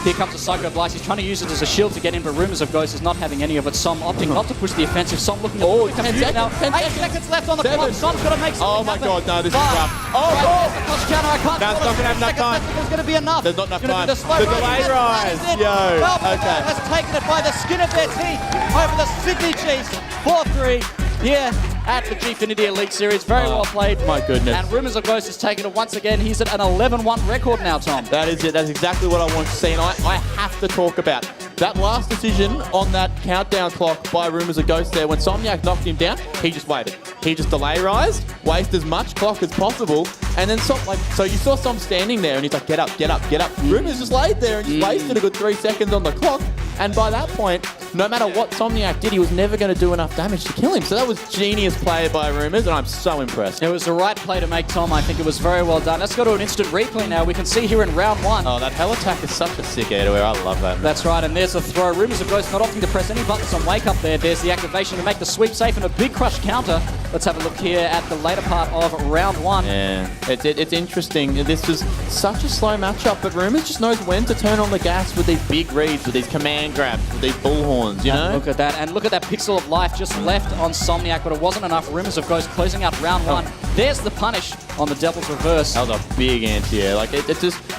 Speaker 2: Here comes the Psycho Blast. He's trying to use it as a shield to get in, but Rumors of Ghost is not having any of it. Som opting not to push the offensive. Som looking at 10 seconds now. 8 seconds left on the clock. Som's got to make something happen.
Speaker 3: God, no, this is rough.
Speaker 2: There's the clutch counter. I can't
Speaker 3: No, it's not going to have enough time.
Speaker 2: There's going to be enough.
Speaker 3: There's not enough time.
Speaker 2: The
Speaker 3: delay rise. Yo, okay.
Speaker 2: Has taken it by the skin of their teeth over the Sydney Chiefs. 4-3 here at the Gfinity Elite Series. Very well played.
Speaker 3: My goodness.
Speaker 2: And Rumors of Ghost has taken it once again. He's at an 11-1 record now, Tom.
Speaker 3: That is it. That's exactly what I want to see. And I have to talk about that last decision on that countdown clock by Rumors of Ghost there. When Somniac knocked him down, he just waited. He just delay rise, waste as much clock as possible, and then so you saw Som standing there and he's like, get up, get up, get up. Rumors just laid there and just wasted a good 3 seconds on the clock. And by that point, no matter what Somniac did, he was never going to do enough damage to kill him. So that was genius play by Rumors, and I'm so impressed.
Speaker 2: It was the right play to make, Tom. I think it was very well done. Let's go to an instant replay now. We can see here in round 1.
Speaker 3: Oh, that hell attack is such a sick air-to-air. I love that.
Speaker 2: That's right, and there's the throw. Rumors of Ghost not opting to press any buttons on wake up there. There's the activation to make the sweep safe and a big crush counter. Let's have a look here at the later part of round 1.
Speaker 3: Yeah, it's interesting. This was such a slow matchup, but Rumors just knows when to turn on the gas with these big reads, with these command grabs, with these bullhorns, you know?
Speaker 2: Look at that, and look at that pixel of life just left on Somniac, but it wasn't enough. Rumors of Ghost closing out round 1. There's the punish on the Devil's Reverse.
Speaker 3: That was a big anti-air. Like,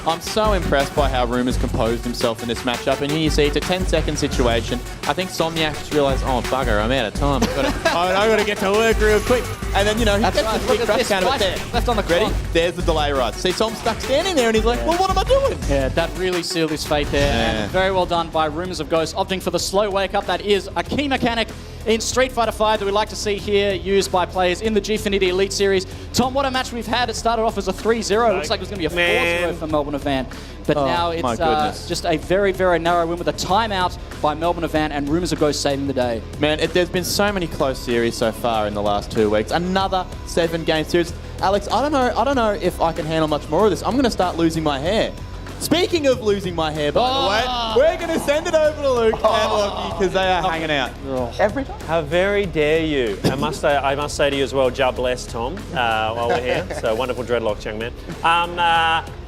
Speaker 3: I'm so impressed by how Rumors composed himself in this matchup, and here you see it's a 10-second situation. I think Somniac just realised, oh, bugger, I'm out of time. I've got to get to work real quick. And then, you know, he gets this big crush counter, but there.
Speaker 2: Left on the clock.
Speaker 3: Ready? There's the delay rise. See, Som's stuck standing there, and he's like, well, what am I doing?
Speaker 2: Yeah, that really sealed his fate there.
Speaker 3: Yeah.
Speaker 2: And very well done by Rumors of Ghost, opting for the slow wake up. That is a key mechanic in Street Fighter 5 that we like to see here used by players in the Gfinity Elite Series. Tom, what a match we've had. It started off as a 3-0. Looks like it was going to be a 4-0 for Melbourne Advance. But now it's just a very, very narrow win with a timeout by Melbourne Advance and Rumors of Ghost saving the day.
Speaker 3: Man, there's been so many close series so far in the last 2 weeks. Another 7-game series. Alex, I don't know if I can handle much more of this. I'm going to start losing my hair. Speaking of losing my hair, by the way, we're going to send it over to Luke and Lockie because they are hanging out.
Speaker 6: Every time.
Speaker 1: How very dare you? I must say to you as well, job bless, Tom, while we're here. So wonderful dreadlocks, young man.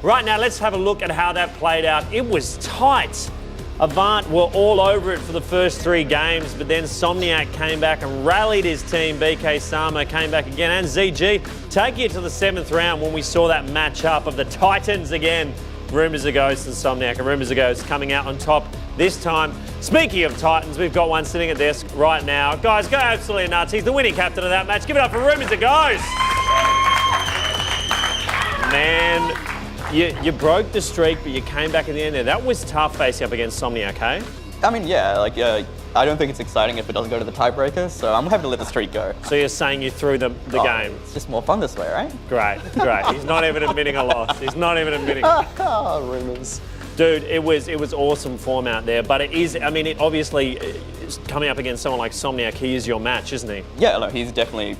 Speaker 1: Right now, let's have a look at how that played out. It was tight. Avant were all over it for the first 3 games, but then Somniac came back and rallied his team. BK Sama came back again, and ZG take it to the 7th round when we saw that matchup of the Titans again. Rumours of Ghosts and Somniac, and Rumours of Ghosts coming out on top this time. Speaking of Titans, we've got one sitting at desk right now. Guys, go absolutely nuts. He's the winning captain of that match. Give it up for Rumours of Ghosts. Man, you broke the streak, but you came back at the end there. That was tough facing up against Somniac, hey?
Speaker 6: I mean, yeah, like, I don't think it's exciting if it doesn't go to the tiebreaker, so I'm happy to let the streak go.
Speaker 1: So you're saying you threw the game?
Speaker 6: It's just more fun this way, right?
Speaker 1: Great. He's not even admitting a loss. He's not even admitting.
Speaker 7: Rumours.
Speaker 1: Dude, it was awesome form out there, but it is, I mean, it obviously, coming up against someone like Somniac, he is your match, isn't he?
Speaker 6: Yeah, no, he's definitely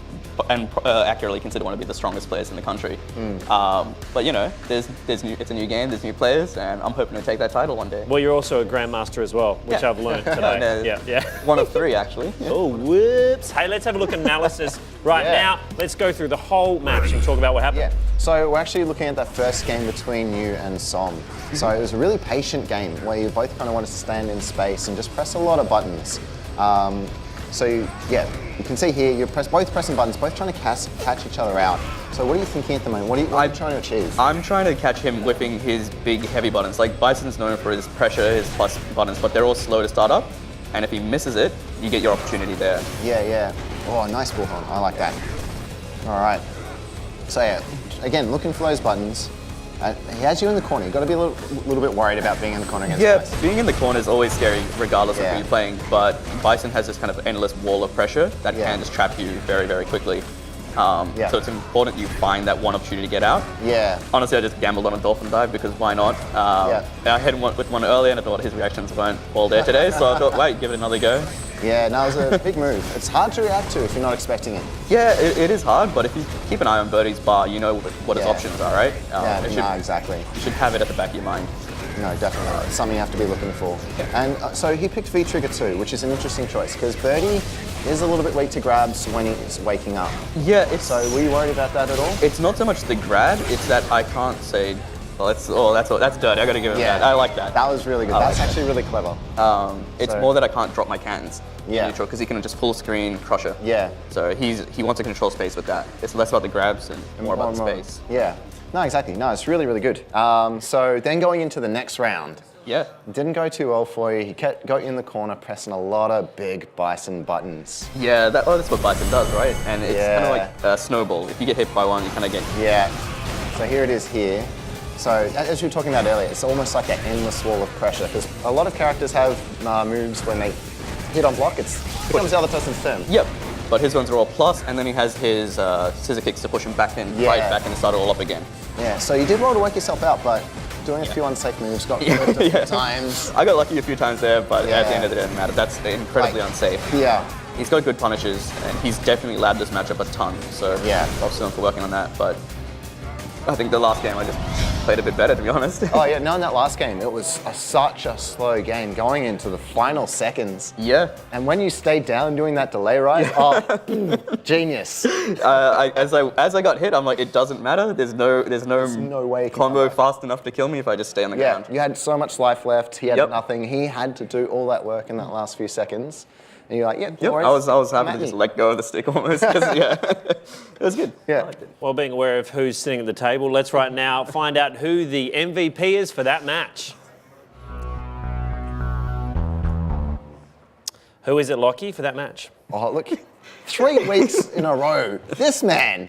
Speaker 6: and accurately considered one of the strongest players in the country. But you know, it's a new game, there's new players, and I'm hoping to take that title one day.
Speaker 1: Well, you're also a grandmaster as well, which I've learned today. Yeah.
Speaker 6: One of 3 actually. Yeah.
Speaker 1: Oh, whoops! Hey, let's have a look at analysis right now. Let's go through the whole match and talk about what happened.
Speaker 7: Yeah. So we're actually looking at that first game between you and Som. So it was a really patient game where you both kind of wanted to stand in space and just press a lot of buttons. Yeah, you can see here you're both pressing buttons, both trying to catch each other out. So what are you thinking at the moment? What are you trying to achieve?
Speaker 6: I'm trying to catch him whipping his big, heavy buttons. Like, Bison's known for his pressure, his plus buttons, but they're all slow to start up. And if he misses it, you get your opportunity there.
Speaker 7: Yeah. Oh, nice bullhorn. I like that. All right. So yeah, again, looking for those buttons. He has you in the corner. You've got to be a little bit worried about being in the corner against Bison.
Speaker 6: Being in the corner is always scary, regardless of who you're playing. But Bison has this kind of endless wall of pressure that can just trap you very, very quickly. So it's important you find that one opportunity to get out. Yeah. Honestly, I just gambled on a dolphin dive because why not? I had one with one earlier, and I thought his reactions weren't all there today. So I thought, wait, give it another go.
Speaker 7: Yeah, no, it was a big move. It's hard to react to if you're not expecting it.
Speaker 6: Yeah, it is hard, but if you keep an eye on Birdie's bar, you know what his options are, right?
Speaker 7: Exactly.
Speaker 6: You should have it at the back of your mind.
Speaker 7: No, definitely. It's something you have to be looking for. And so he picked V-Trigger too, which is an interesting choice because Birdie is a little bit weak to grabs when he's waking up.
Speaker 6: Yeah.
Speaker 7: So were you worried about that at all?
Speaker 6: It's not so much the grab, it's that I can't say, well, that's dirty. I got to give it that. I like that.
Speaker 7: That was really good. That's actually really clever.
Speaker 6: It's more that I can't drop my cans in neutral because he can just full screen crusher. Yeah. So he wants to control space with that. It's less about the grabs and more about the space.
Speaker 7: Yeah. No, exactly. No, it's really, really good. So then going into the next round.
Speaker 6: Yeah.
Speaker 7: Didn't go too well for you. He got you in the corner pressing a lot of big Bison buttons.
Speaker 6: Yeah, that's what Bison does, right? And it's kind of like a snowball. If you get hit by one, you kind of get...
Speaker 7: Yeah. So here it is here. So as you were talking about earlier, it's almost like an endless wall of pressure because a lot of characters have moves when they hit on block, it becomes the other person's turn.
Speaker 6: Yep. But his ones are all plus, and then he has his scissor kicks to push him back in, right back in and start it all up again.
Speaker 7: Yeah, so you did well to work yourself out, but doing a few unsafe moves, got hurt a few times.
Speaker 6: I got lucky a few times there, but at the end of the day, it doesn't matter. That's incredibly unsafe.
Speaker 7: Yeah.
Speaker 6: He's got good punishes, and he's definitely labbed this matchup a ton, so props to him for working on that, but I think the last game I just played a bit better, to be honest.
Speaker 7: Oh yeah, no, in that last game, it was such a slow game going into the final seconds.
Speaker 6: Yeah.
Speaker 7: And when you stayed down doing that delay ride, genius.
Speaker 6: As I got hit, I'm like, it doesn't matter. There's no way combo fast enough to kill me if I just stay on the ground.
Speaker 7: You had so much life left. He had nothing. He had to do all that work in that last few seconds. And you're like, I
Speaker 6: was happy to just let go of the stick almost. It was good.
Speaker 7: Yeah.
Speaker 6: I liked it.
Speaker 1: Well, being aware of who's sitting at the table, let's right now find out who the MVP is for that match. Who is it, Lockie, for that match?
Speaker 7: Oh, look, 3 weeks in a row. This man,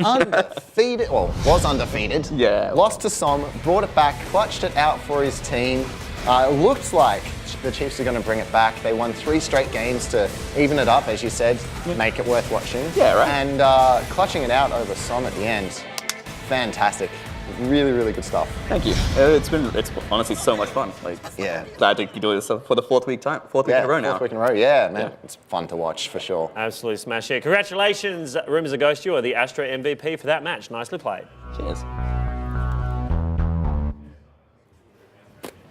Speaker 7: undefeated, well, was undefeated.
Speaker 6: Yeah.
Speaker 7: Lost to Som, brought it back, clutched it out for his team. It looks like the Chiefs are going to bring it back. They won 3 straight games to even it up, as you said, make it worth watching.
Speaker 6: Yeah, right.
Speaker 7: And clutching it out over Som at the end, fantastic. Really, really good stuff.
Speaker 6: Thank you. It's honestly so much fun. Like,
Speaker 7: Yeah.
Speaker 6: glad to be doing this for the fourth week in a row now.
Speaker 7: Fourth week in a row, yeah, man. It's fun to watch, for sure.
Speaker 1: Absolutely smash it. Congratulations, Rumours a Ghost. You are the Astro MVP for that match. Nicely played.
Speaker 6: Cheers.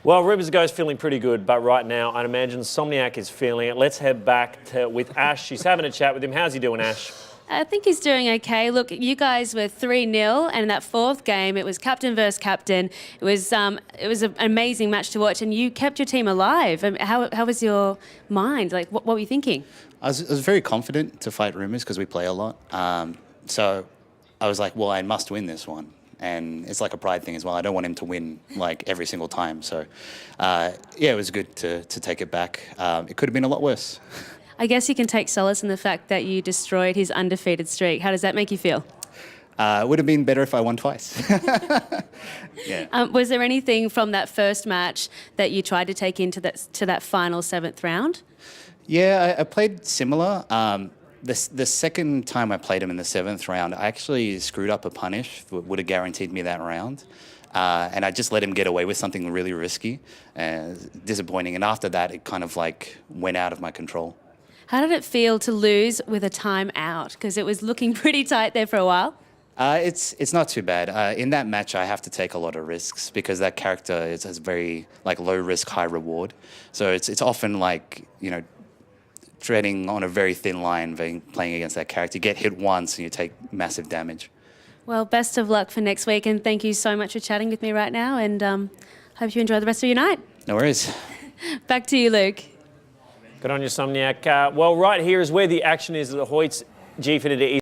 Speaker 1: Well, Rumours a Ghost feeling pretty good, but right now I'd imagine Somniac is feeling it. Let's head back with Ash. She's having a chat with him. How's he doing, Ash?
Speaker 4: I think he's doing okay. Look, you guys were 3-0, and in that fourth game, it was captain versus captain. It was an amazing match to watch, and you kept your team alive. How was your mind? Like, what were you thinking?
Speaker 5: I was very confident to fight Rumours because we play a lot. So I was like, well, I must win this one. And it's like a pride thing as well. I don't want him to win like every single time. So yeah, it was good to take it back. It could have been a lot worse.
Speaker 4: I guess you can take solace in the fact that you destroyed his undefeated streak. How does that make you feel?
Speaker 5: It would have been better if I won twice. Yeah.
Speaker 4: Was there anything from that first match that you tried to take into that final 7th round?
Speaker 5: Yeah, I played similar. The second time I played him in the 7th round, I actually screwed up a punish that would have guaranteed me that round. And I just let him get away with something really risky, disappointing. And after that, it kind of like went out of my control.
Speaker 4: How did it feel to lose with a timeout? Because it was looking pretty tight there for a while.
Speaker 5: It's not too bad. In that match, I have to take a lot of risks because that character has very like low risk, high reward. So it's often like, you know, treading on a very thin line playing against that character. You get hit once and you take massive damage.
Speaker 4: Well, best of luck for next week, and thank you so much for chatting with me right now, and hope you enjoy the rest of your night.
Speaker 5: No worries.
Speaker 4: Back to you, Luke.
Speaker 1: Good on you, Somniac. Well, right here is where the action is at the Hoyts Gfinity